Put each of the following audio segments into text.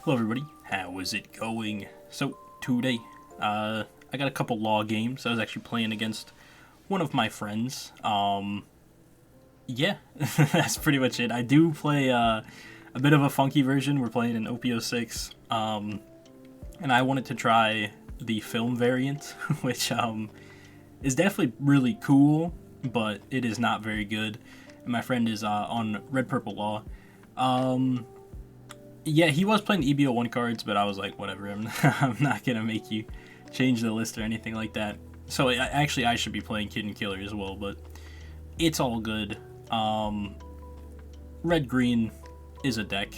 Hello everybody, how is it going? So today, I got a couple law games. I was actually playing against one of my friends. Yeah, that's pretty much it. I do play a bit of a funky version. We're playing an OP06, and I wanted to try the film variant, which is definitely really cool, but it is not very good. And my friend is on Red Purple Law. Yeah, he was playing EB01 cards, but I was like, whatever, I'm not gonna make you change the list or anything like that. So actually, I should be playing Kid and Killer as well, but it's all good. Red-green is a deck,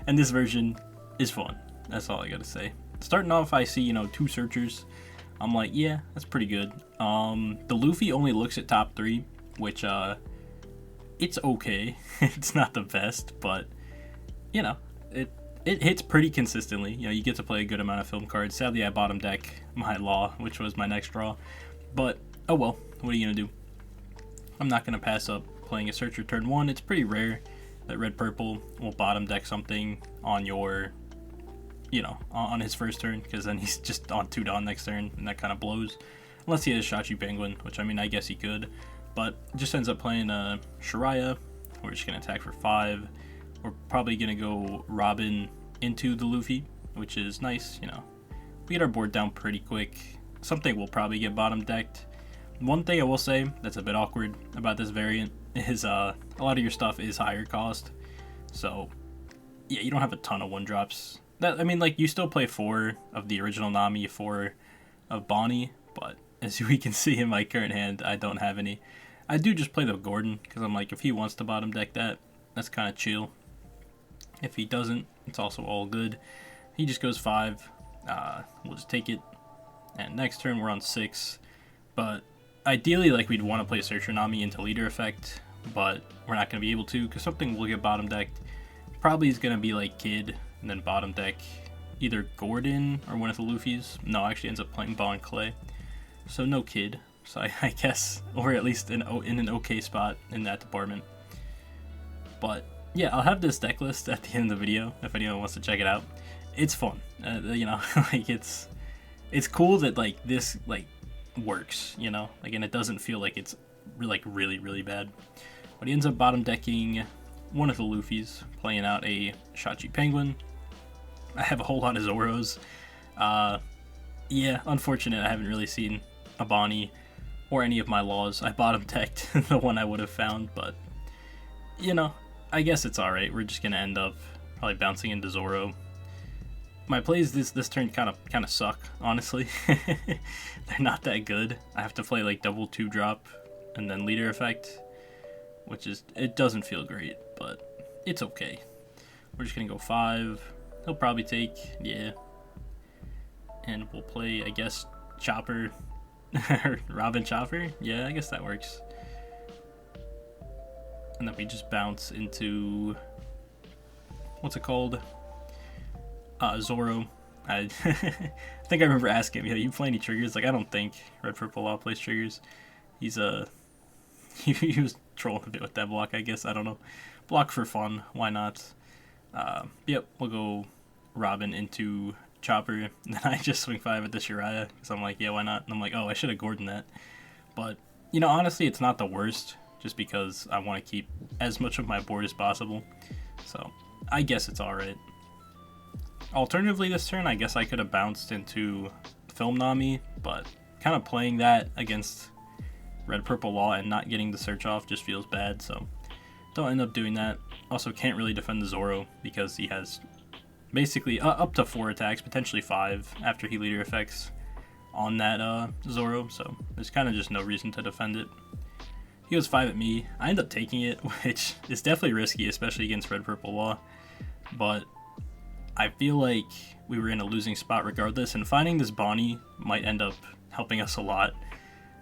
and this version is fun. That's all I gotta say. Starting off, I see, two searchers. I'm like, yeah, that's pretty good. The Luffy only looks at top 3, which, it's okay. It's not the best, but it hits pretty consistently. You get to play a good amount of film cards. Sadly, I bottom deck my Law, which was my next draw. But, oh well, what are you going to do? I'm not going to pass up playing a Searcher turn 1. It's pretty rare that Red-Purple will bottom deck something on your, on his first turn, because then he's just on 2 Dawn next turn, and that kind of blows. Unless he has Shachi Penguin, which, I guess he could. But just ends up playing Shiraya. We're just going to attack for 5. We're probably going to go Robin into the Luffy, which is nice, We get our board down pretty quick. Something will probably get bottom decked. One thing I will say that's a bit awkward about this variant is a lot of your stuff is higher cost. So, yeah, you don't have a ton of 1-drops. You still play 4 of the original Nami, 4 of Bonnie, but as we can see in my current hand, I don't have any. I do just play the Gordon, because I'm like, if he wants to bottom deck that, that's kind of chill. If he doesn't, it's also all good. He just goes 5. We'll just take it. And next turn, we're on 6. But ideally, we'd want to play Searcher Nami into leader effect, but we're not going to be able to, because something will get bottom decked. Probably is going to be Kid, and then bottom deck either Gordon or one of the Luffy's. No, actually ends up playing Bond Clay. So no Kid. So I guess, or at least in an okay spot in that department. But yeah, I'll have this deck list at the end of the video if anyone wants to check it out. It's fun, it's cool that this works, and it doesn't feel like it's really really bad. But he ends up bottom decking one of the Luffy's, playing out a Shachi Penguin. I have a whole lot of Zoros. Yeah, unfortunate I haven't really seen a Bonnie or any of my Laws. I bottom decked the one I would have found, but I guess it's alright. We're just gonna end up probably bouncing into Zoro. My plays this turn kind of suck, honestly. They're not that good. I have to play double 2-drop and then leader effect, which it doesn't feel great, but it's okay. We're just gonna go 5. He'll probably take, yeah. And we'll play, I guess, Chopper. Robin Chopper? Yeah, I guess that works. And then we just bounce into, what's it called? Zoro. I think I remember asking him, you play any triggers? I don't think Red Purple Law plays triggers. He's he was trolling a bit with that block, I guess. I don't know. Block for fun. Why not? Yep, we'll go Robin into Chopper. And then I just swing 5 at the Shiraya, because I'm like, yeah, why not? And I'm like, oh, I should have Gordon that. But, honestly, it's not the worst, just because I want to keep as much of my board as possible. So, I guess it's alright. Alternatively, this turn, I guess I could have bounced into Film Nami, but kind of playing that against Red Purple Law and not getting the search off just feels bad, so don't end up doing that. Also, can't really defend the Zoro because he has basically up to 4 attacks, potentially 5 after he leader effects on that Zoro, so there's kind of just no reason to defend it. He goes 5 at me. I end up taking it, which is definitely risky, especially against Red Purple Law, but I feel like we were in a losing spot regardless, and finding this Bonnie might end up helping us a lot.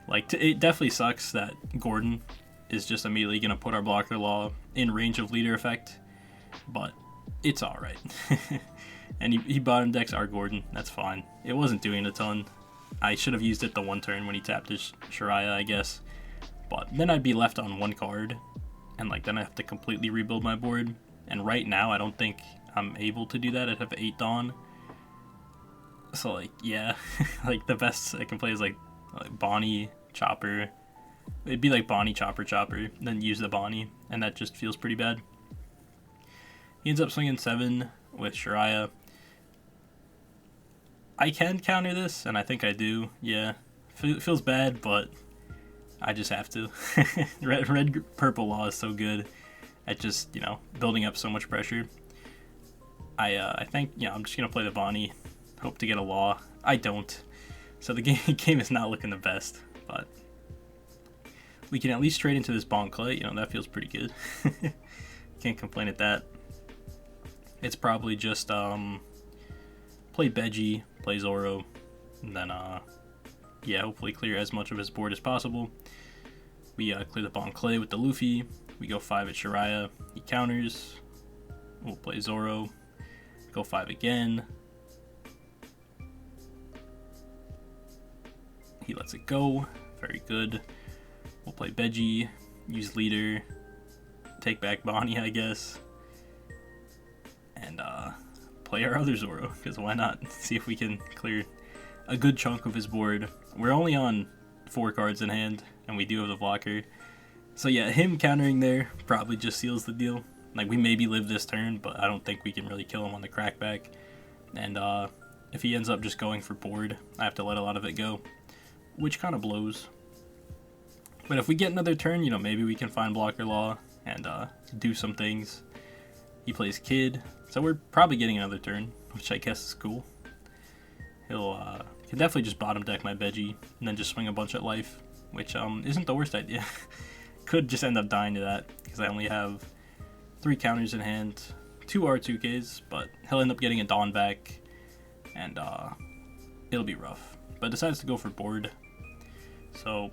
It definitely sucks that Gordon is just immediately going to put our blocker Law in range of leader effect, but it's alright. And he bottom decks our Gordon, that's fine. It wasn't doing a ton. I should have used it the one turn when he tapped his Shiraya, I guess. But then I'd be left on 1 card, and then I have to completely rebuild my board. And right now, I don't think I'm able to do that. I'd have 8 Dawn. So, like, yeah. Like, the best I can play is, like Bonnie, Chopper. It'd be like Bonnie, Chopper, Chopper, then use the Bonnie, and that just feels pretty bad. He ends up swinging 7 with Shariah. I can counter this, and I think I do, yeah. Feels bad, but I just have to. Red Purple Law is so good at just, you know, building up so much pressure. I think, yeah, I'm just going to play the Bonnie, hope to get a Law. I don't. So the game is not looking the best, but we can at least trade into this Bon Clay, you know, that feels pretty good. Can't complain at that. It's probably just, play Beji, play Zoro, and then, yeah, hopefully clear as much of his board as possible. We clear the Bon Clay with the Luffy. We go 5 at Shariah. He counters. We'll play Zoro. Go 5 again. He lets it go. Very good. We'll play Beji. Use leader. Take back Bonnie, I guess. And play our other Zoro, because why not? See if we can clear a good chunk of his board. We're only on 4 cards in hand, and we do have the blocker. So yeah, him countering there probably just seals the deal. Like, we maybe live this turn, but I don't think we can really kill him on the crackback. And if he ends up just going for board, I have to let a lot of it go, which kind of blows. But if we get another turn, you know, maybe we can find blocker Law and do some things. He plays Kid, so we're probably getting another turn, which I guess is cool. He'll can definitely just bottom deck my Beji and then just swing a bunch at life, which isn't the worst idea. Could just end up dying to that because I only have 3 counters in hand, 2 R2Ks, but he'll end up getting a Dawn back, and it'll be rough. But decides to go for board, so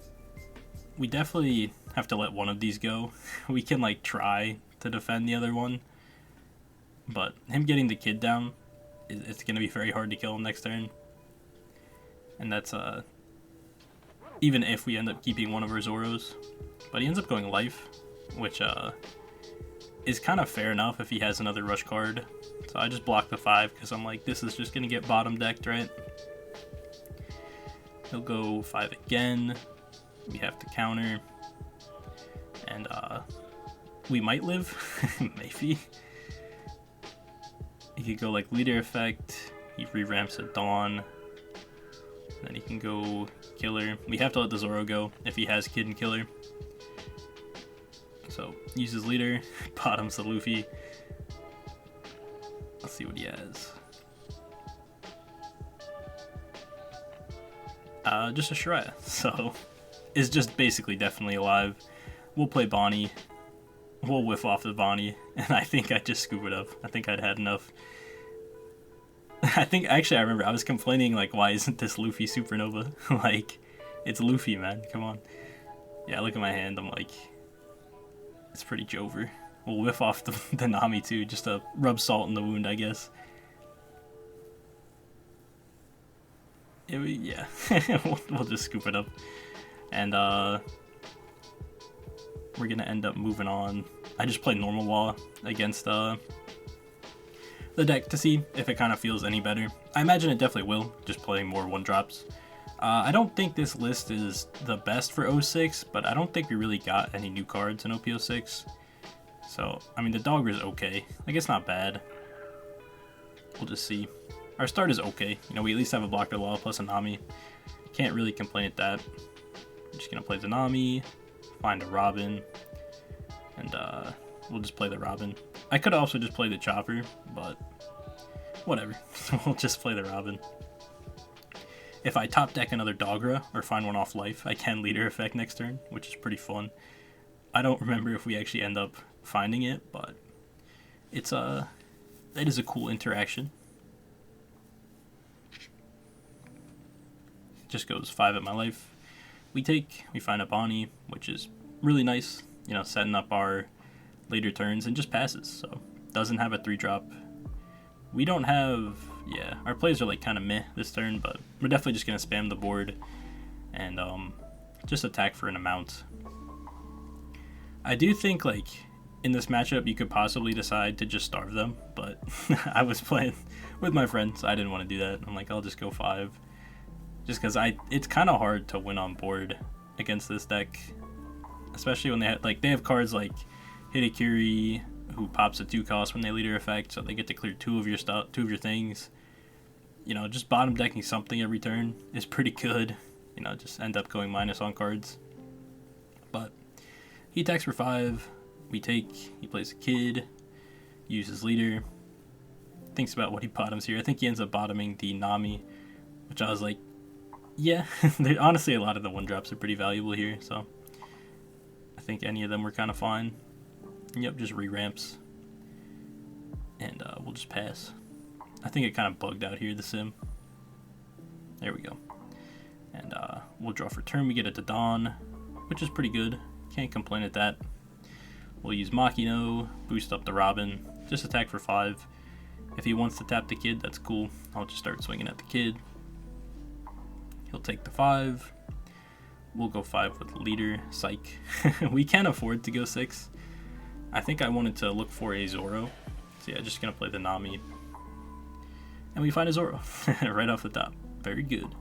we definitely have to let one of these go. We can like try to defend the other one, but him getting the Kid down, it's going to be very hard to kill him next turn. And that's even if we end up keeping one of our Zoros. But he ends up going life, which is kind of fair enough if he has another rush card. So I just block the 5 because I'm like, this is just going to get bottom decked, right? He'll go 5 again. We have to counter. And we might live. Maybe. He could go like leader effect. He re-ramps a Dawn. Then he can go Killer. We have to let the Zoro go if he has Kid and Killer. So, uses leader, bottoms the Luffy. Let's see what he has. Just a Shariah, so is just basically definitely alive. We'll play Bonnie. We'll whiff off the Bonnie, and I think I just scoop it up. I think I'd had enough. I remember I was complaining, like, why isn't this Luffy Supernova? Like, it's Luffy, man, come on. Yeah, look at my hand, I'm like, it's pretty Jover. We'll whiff off the Nami too, just to rub salt in the wound, I guess. Yeah, we'll just scoop it up. And we're gonna end up moving on. I just played normal Law against the deck to see if it kind of feels any better. I imagine it definitely will, just playing more 1-drops. I don't think this list is the best for 06, but I don't think we really got any new cards in OP06. So, I mean, the Dogger is okay. Like, it's not bad. We'll just see. Our start is okay. You know, we at least have a blocker Law plus a Nami. Can't really complain at that. I'm just gonna play the Nami, find a Robin, and we'll just play the Robin. I could also just play the Chopper, but whatever. We'll just play the Robin. If I top deck another Dogra or find one off life, I can leader effect next turn, which is pretty fun. I don't remember if we actually end up finding it, but it's that is a cool interaction. Just goes 5 at my life. We find a Bonnie, which is really nice, you know, setting up our later turns, and just passes, so doesn't have a 3-drop. We don't have, yeah, our plays are like kind of meh this turn, but we're definitely just gonna spam the board and just attack for an amount. I do think, like, in this matchup, you could possibly decide to just starve them, but I was playing with my friends, so I didn't want to do that. I'm like, I'll just go 5. Just because it's kind of hard to win on board against this deck. Especially when they have cards like Hidekiri, who pops a 2 cost when they leader effect, so they get to clear 2 of your things. You know, just bottom decking something every turn is pretty good. You know, just end up going minus on cards. But he attacks for 5. We take, he plays a kid, uses leader, thinks about what he bottoms here. I think he ends up bottoming the Nami, which I was like, yeah, honestly a lot of the 1-drops are pretty valuable here, so I think any of them were kind of fine. Yep, just re-ramps, and we'll just pass. I think it kind of bugged out here, the sim. There we go. And we'll draw for turn. We get a Dodon, which is pretty good. Can't complain at that. We'll use Makino, boost up the Robin, just attack for 5. If he wants to tap the kid, that's cool. I'll just start swinging at the kid. He'll take the 5. We'll go 5 with leader, psych. We can afford to go 6. I think I wanted to look for a Zoro. So yeah, just gonna play the Nami. And we find a Zoro right off the top. Very good.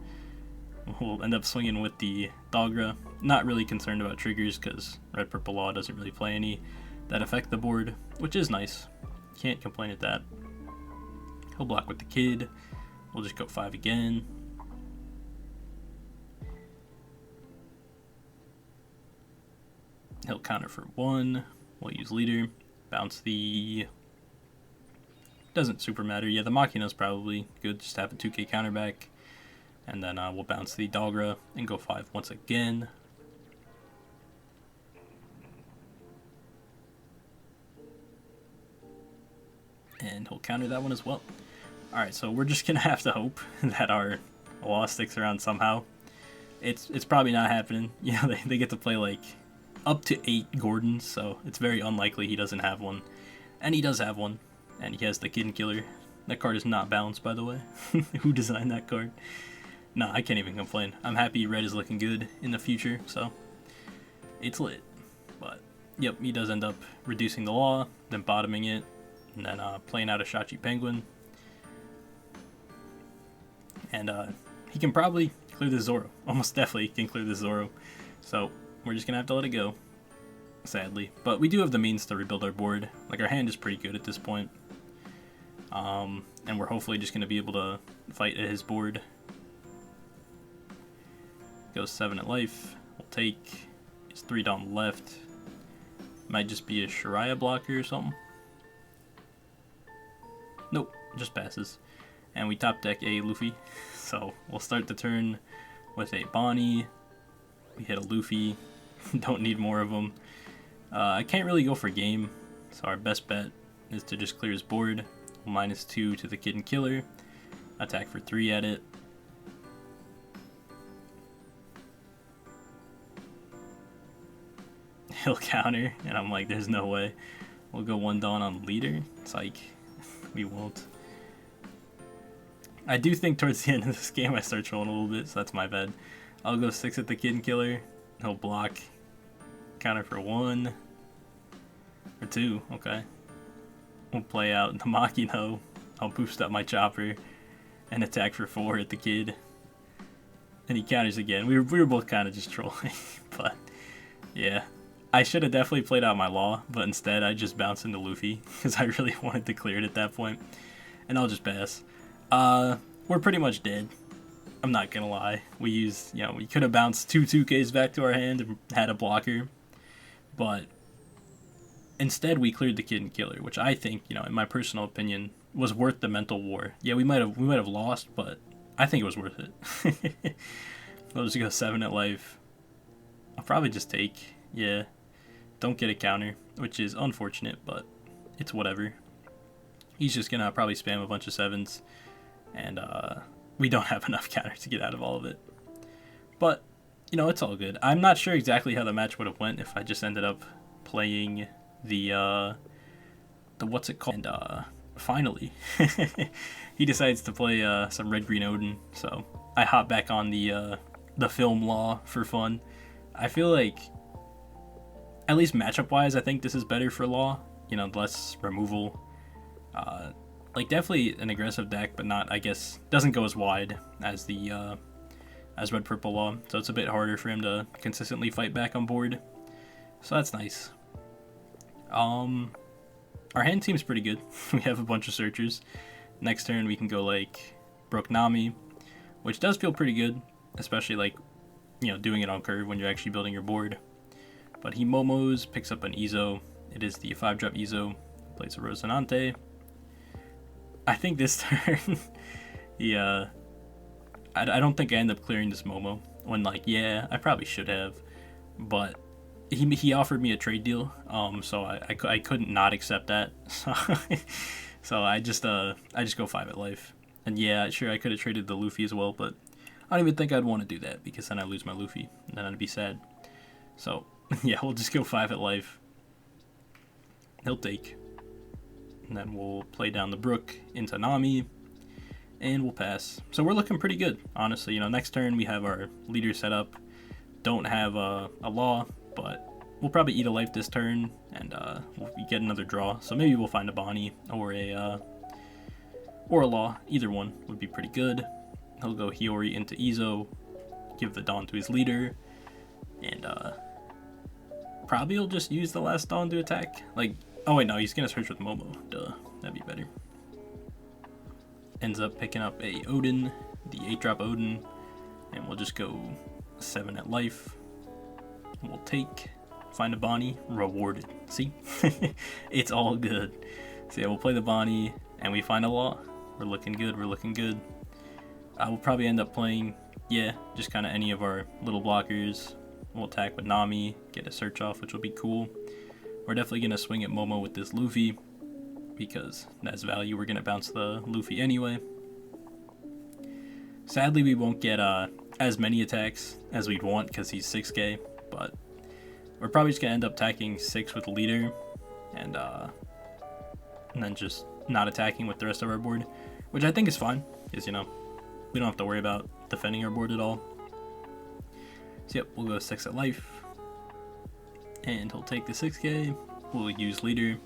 We'll end up swinging with the Dogra. Not really concerned about triggers because Red Purple Law doesn't really play any that affect the board, which is nice. Can't complain at that. He'll block with the kid. We'll just go 5 again. He'll counter for 1. We'll use leader. Bounce the... Doesn't super matter. Yeah, the Makino's probably good. Just have a 2k counter back. And then we'll bounce the Dogra and go 5 once again. And he'll counter that one as well. Alright, so we're just going to have to hope that our law sticks around somehow. It's probably not happening. You know, they get to play like up to 8 Gordons, so it's very unlikely he doesn't have one. And he does have one. And he has the Kid Killer. That card is not balanced, by the way. Who designed that card? Nah, I can't even complain. I'm happy red is looking good in the future, so it's lit. But, yep, he does end up reducing the law, then bottoming it, and then playing out a Shachi Penguin. And he can probably clear the Zoro. Almost definitely can clear the Zoro. So, we're just going to have to let it go, sadly. But we do have the means to rebuild our board. Like, our hand is pretty good at this point. And we're hopefully just going to be able to fight at his board. Goes 7 at life. We'll take his 3 down left. Might just be a Shiraya blocker or something. Nope, just passes. And we top deck a Luffy. So we'll start the turn with a Bonnie. We hit a Luffy. Don't need more of them. I can't really go for game. So our best bet is to just clear his board. -2 to the Kid and Killer. Attack for 3 at it. He'll counter, and I'm like, there's no way. We'll go 1 Dawn on leader. It's like, we won't. I do think towards the end of this game I start trolling a little bit, so that's my bad. I'll go 6 at the Kid and Killer. He'll block. Counter for 1. Or 2, okay. We'll play out the Makino. I'll boost up my Chopper and attack for 4 at the Kid. And he counters again. We were both kind of just trolling, but yeah. I should have definitely played out my law, but instead I just bounced into Luffy because I really wanted to clear it at that point. And I'll just pass. We're pretty much dead. I'm not gonna lie. We used, you know, we could have bounced 2 2Ks back to our hand and had a blocker, but instead we cleared the Kid and Killer, which I think, you know, in my personal opinion, was worth the mental war. Yeah, we might have lost, but I think it was worth it. We'll just go 7 at life. I'll probably just take, yeah. Don't get a counter, which is unfortunate, but it's whatever. He's just gonna probably spam a bunch of 7s, and we don't have enough counters to get out of all of it. But, you know, it's all good. I'm not sure exactly how the match would have went if I just ended up playing the what's it called? And finally, he decides to play some Red Green Oden, so I hop back on the film law for fun. I feel like at least matchup wise, I think this is better for Law. You know, less removal. Like definitely an aggressive deck, but not, I guess, doesn't go as wide as the as Red Purple Law. So it's a bit harder for him to consistently fight back on board. So that's nice. Our hand seems pretty good. We have a bunch of searchers. Next turn we can go like Brook Nami, which does feel pretty good, especially like, you know, doing it on curve when you're actually building your board. But he Momos, picks up an Ezo. It is the 5-drop Ezo, plays a Rosinante. I think this turn, I don't think I end up clearing this Momo. When like, yeah, I probably should have, but he offered me a trade deal, so I couldn't not accept that. So I just go 5 at life. And yeah, sure, I could have traded the Luffy as well, but I don't even think I'd want to do that because then I lose my Luffy and then I'd be sad. So yeah, we'll just go 5 at life. He'll take. And then we'll play down the Brook into Nami. And we'll pass. So we're looking pretty good, honestly. You know, next turn we have our leader set up. Don't have a Law, but we'll probably eat a life this turn, and we'll get another draw. So maybe we'll find a Bonnie or a Law. Either one would be pretty good. He'll go Hiyori into Ezo, give the Dawn to his leader, and probably he'll just use the last Dawn to attack. Like, oh wait, no, he's gonna search with Momo. Duh, that'd be better. Ends up picking up a Oden, the 8-drop Oden, and we'll just go 7 at life. We'll take, find a Bonnie, rewarded. See? It's all good. So yeah, we'll play the Bonnie, and we find a Law. We're looking good, we're looking good. We'll probably end up playing, yeah, just kind of any of our little blockers. We'll attack with Nami, get a search off, which will be cool. We're definitely going to swing at Momo with this Luffy, because that's value. We're going to bounce the Luffy anyway. Sadly, we won't get as many attacks as we'd want because he's 6k, but we're probably just going to end up attacking 6 with leader, and then just not attacking with the rest of our board, which I think is fine, because, you know, we don't have to worry about defending our board at all. So yep, we'll go 6 at life, and he'll take the 6k, we'll use leader,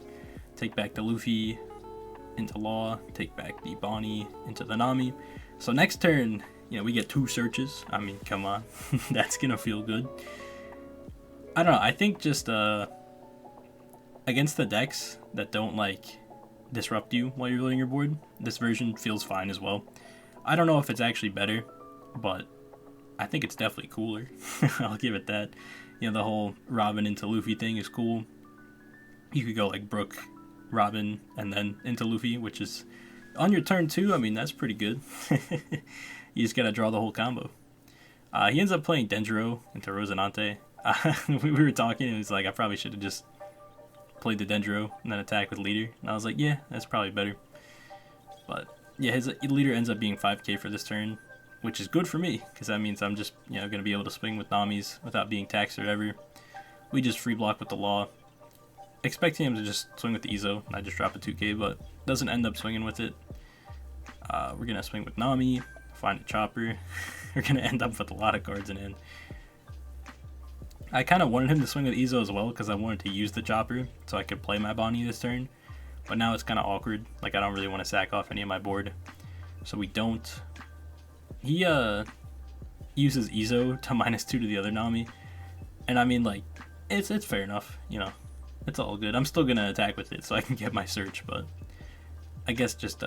take back the Luffy into Law, take back the Bonnie into the Nami. So next turn, you know, we get 2 searches. I mean, come on. That's gonna feel good. I don't know, I think just against the decks that don't like disrupt you while you're building your board, this version feels fine as well. I don't know if it's actually better, but I think it's definitely cooler. I'll give it that. You know, the whole Robin into Luffy thing is cool. You could go like Brook, Robin, and then into Luffy, which is on your turn 2. I mean, that's pretty good. You just gotta draw the whole combo. He ends up playing Denjiro into Rosinante. We were talking, and he's like, I probably should have just played the Denjiro and then attack with leader. And I was like, yeah, that's probably better. But yeah, his leader ends up being 5k for this turn, which is good for me, because that means I'm just, you know, going to be able to swing with Nami's without being taxed or ever. We just free block with the Law. Expecting him to just swing with the Ezo, and I just drop a 2k, but doesn't end up swinging with it. We're going to swing with Nami, find a Chopper. We're going to end up with a lot of cards in hand. I kind of wanted him to swing with Ezo as well, because I wanted to use the Chopper so I could play my Bonnie this turn. But now it's kind of awkward. Like, I don't really want to sack off any of my board. So we don't. He uses Ezo to -2 to the other Nami. And I mean, like, it's fair enough, you know. It's all good. I'm still going to attack with it so I can get my search, but I guess just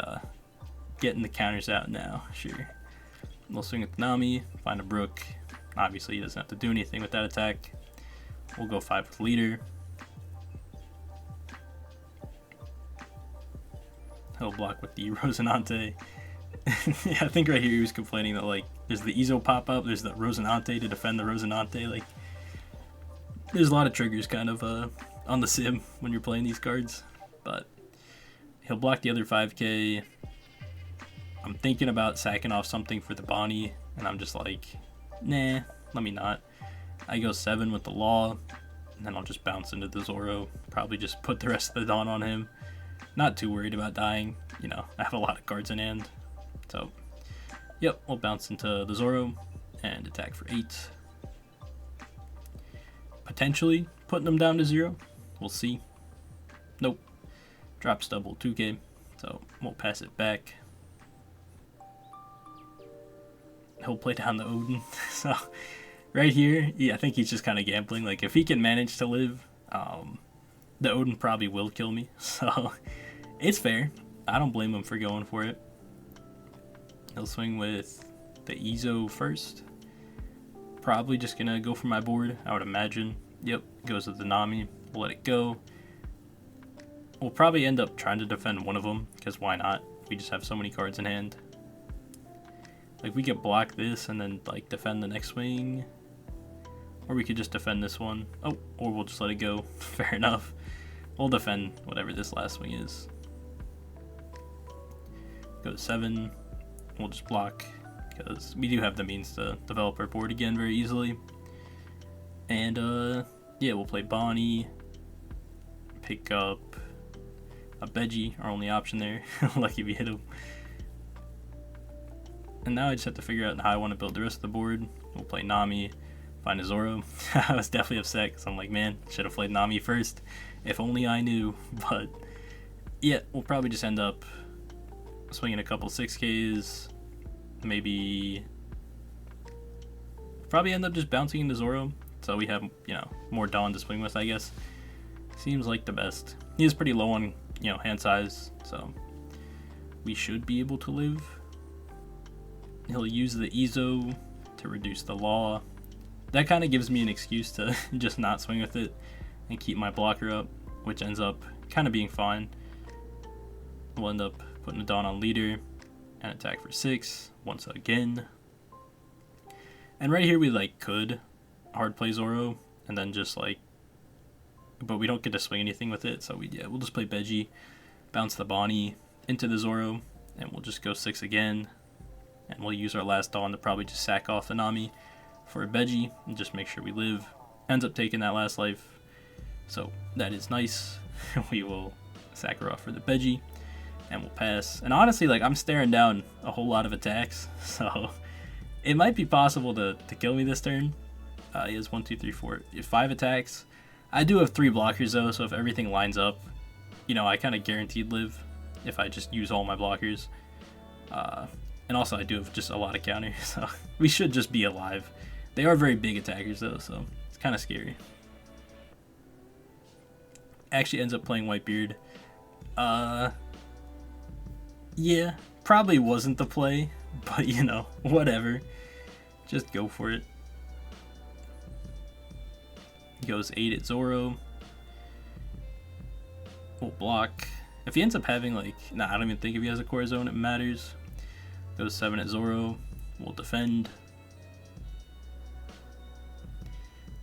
getting the counters out now, sure. We'll swing with Nami, find a Brook. Obviously, he doesn't have to do anything with that attack. We'll go 5 with leader. He'll block with the Rosinante. Yeah, I think right here he was complaining that, like, there's the Ezo pop-up, there's the Rosinante to defend the Rosinante. Like, there's a lot of triggers kind of on the sim when you're playing these cards. But he'll block the other 5k. I'm thinking about sacking off something for the Bonnie, and I'm just like, nah, let me not. I go 7 with the Law, and then I'll just bounce into the Zoro. Probably just put the rest of the Dawn on him. Not too worried about dying. You know, I have a lot of cards in hand. So, yep, we'll bounce into the Zoro and attack for 8. Potentially putting them down to 0. We'll see. Nope. Drops double 2k, so we'll pass it back. He'll play down the Oden. So right here, yeah, I think he's just kind of gambling. Like, if he can manage to live, the Oden probably will kill me. So it's fair. I don't blame him for going for it. He'll swing with the Ezo first. Probably just gonna go for my board, I would imagine. Yep, goes with the Nami. We'll let it go. We'll probably end up trying to defend one of them, because why not? We just have so many cards in hand. Like, we could block this and then, like, defend the next swing. Or we could just defend this one. Oh, or we'll just let it go. Fair enough. We'll defend whatever this last swing is. Go to 7. We'll just block, because we do have the means to develop our board again very easily. And, yeah, we'll play Bonnie. Pick up a Veggie, our only option there. Lucky we hit him. And now I just have to figure out how I want to build the rest of the board. We'll play Nami, find a Zoro. I was definitely upset because I'm like, man, should have played Nami first. If only I knew. But yeah, we'll probably just end up swinging a couple 6Ks. Maybe probably end up just bouncing into Zoro. So we have, you know, more Dawn to swing with, I guess. Seems like the best. He is pretty low on, you know, hand size. So we should be able to live. He'll use the Ezo to reduce the Law. That kind of gives me an excuse to just not swing with it and keep my blocker up, which ends up kind of being fine. We'll end up putting a Dawn on leader and attack for 6 once again. And right here we like could hard play Zoro and then just like, but we don't get to swing anything with it, so we'll just play Veggie, bounce the Bonnie into the Zoro, and we'll just go 6 again. And we'll use our last Dawn to probably just sack off the Nami for a Veggie and just make sure we live. Ends up taking that last life, so that is nice. We will sack her off for the Veggie, and we'll pass. And honestly, like, I'm staring down a whole lot of attacks, so it might be possible to kill me this turn. He has 1, 2, 3, 4, 5 attacks. I do have 3 blockers though, so if everything lines up, you know, I kind of guaranteed live if I just use all my blockers. And also I do have just a lot of counter, so we should just be alive. They are very big attackers though, so it's kind of scary. Actually ends up playing Whitebeard. Yeah, probably wasn't the play, but you know, whatever. Just go for it. Goes 8 at Zoro. We'll block. If he ends up having like, I don't even think if he has a core zone it matters. Goes 7 at Zoro. We'll defend.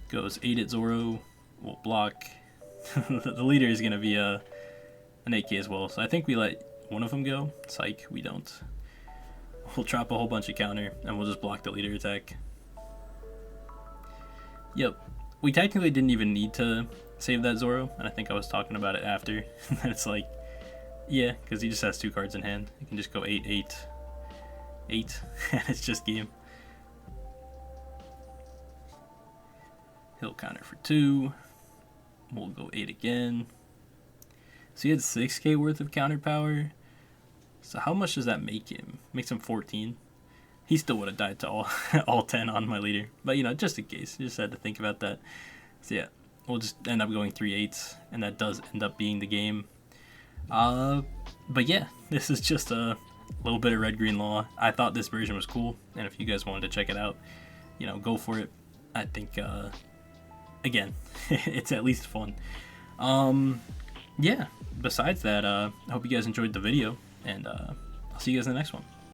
Goes 8 at Zoro. We'll block. The leader is going to be an 8k as well. So I think we let one of them go. Psych, we don't. We'll drop a whole bunch of counter and we'll just block the leader attack. Yep. We technically didn't even need to save that Zoro. And I think I was talking about it after. It's like, yeah, because he just has 2 cards in hand. You can just go 8, 8. 8, and it's just game. He'll counter for 2. We'll go 8 again. So he had 6k worth of counter power. So how much does that make him? Makes him 14. He still would have died to all 10 on my leader. But, you know, just in case. Just had to think about that. So, yeah. We'll just end up going 3 8s. And that does end up being the game. But, yeah. This is just a little bit of Red-Green Law. I thought this version was cool. And if you guys wanted to check it out, you know, go for it. I think, again, it's at least fun. Yeah. Besides that, I hope you guys enjoyed the video. And I'll see you guys in the next one.